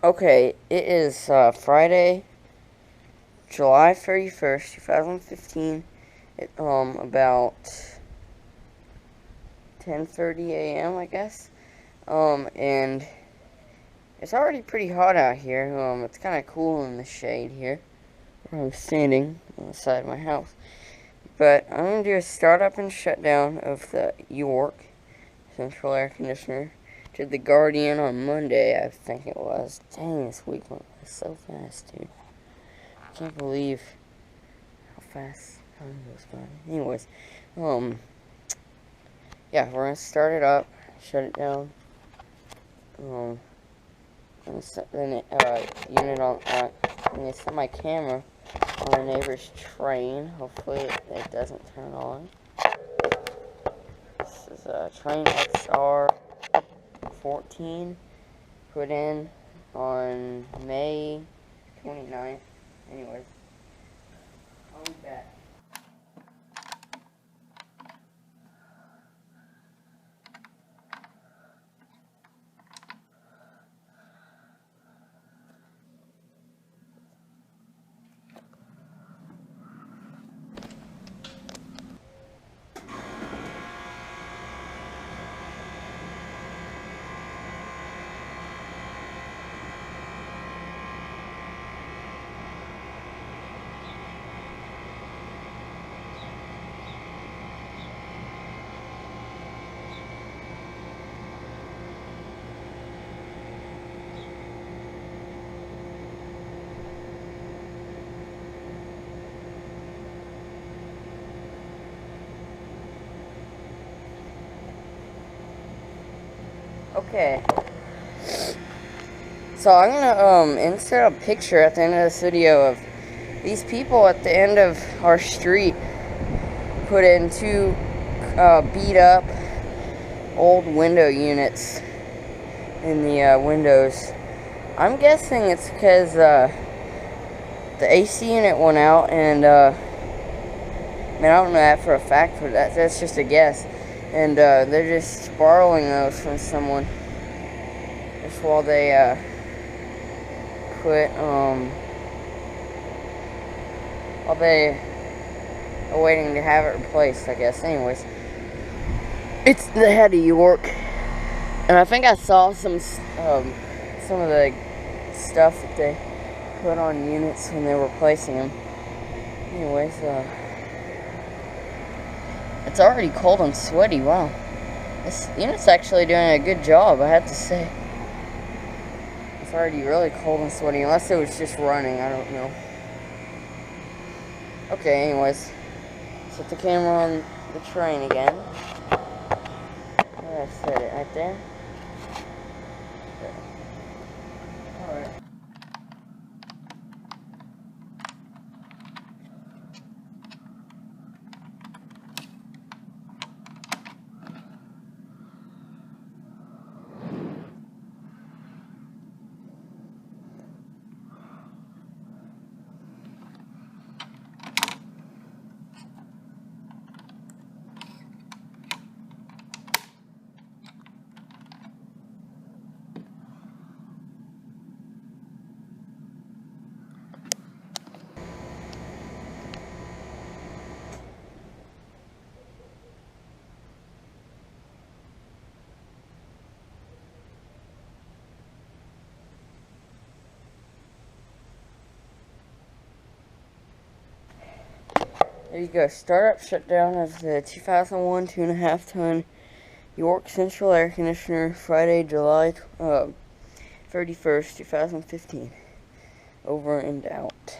Okay, it is Friday, July 31st, 2015. About 10:30 a.m., I guess. And it's already pretty hot out here. It's kind of cool in the shade here where I'm standing on the side of my house. But I'm going to do a startup and shutdown of the York central air conditioner. Did the Guardian on Monday, I think it was. Dang, this week went by so fast, dude. I can't believe how fast time goes by. Anyways, yeah, we're gonna start it up, shut it down. And set the unit on. I'm gonna set my camera on the neighbor's train. Hopefully, it doesn't turn on. This is a train XR14, put in on May 29th. Anyways, I'll be back. Okay, so I'm gonna insert a picture at the end of this video of these people at the end of our street put in two beat up old window units in the windows. I'm guessing it's because the AC unit went out, and I mean, I don't know that for a fact, but that's just a guess. And they're just borrowing those from someone just while they while they are waiting to have it replaced, I guess. Anyways, it's the head of York, and I think I saw some of the stuff that they put on units when they were replacing them. Anyways, it's already cold and sweaty. Wow, this unit's actually doing a good job, I have to say. It's already really cold and sweaty, unless it was just running, I don't know. Okay, anyways, set the camera on the train again. Where did I set it? Right there? Okay. Alright. There you go. Startup shutdown of the 2001 2.5 ton York Central Air Conditioner, Friday, July 31st, 2015. Over and out.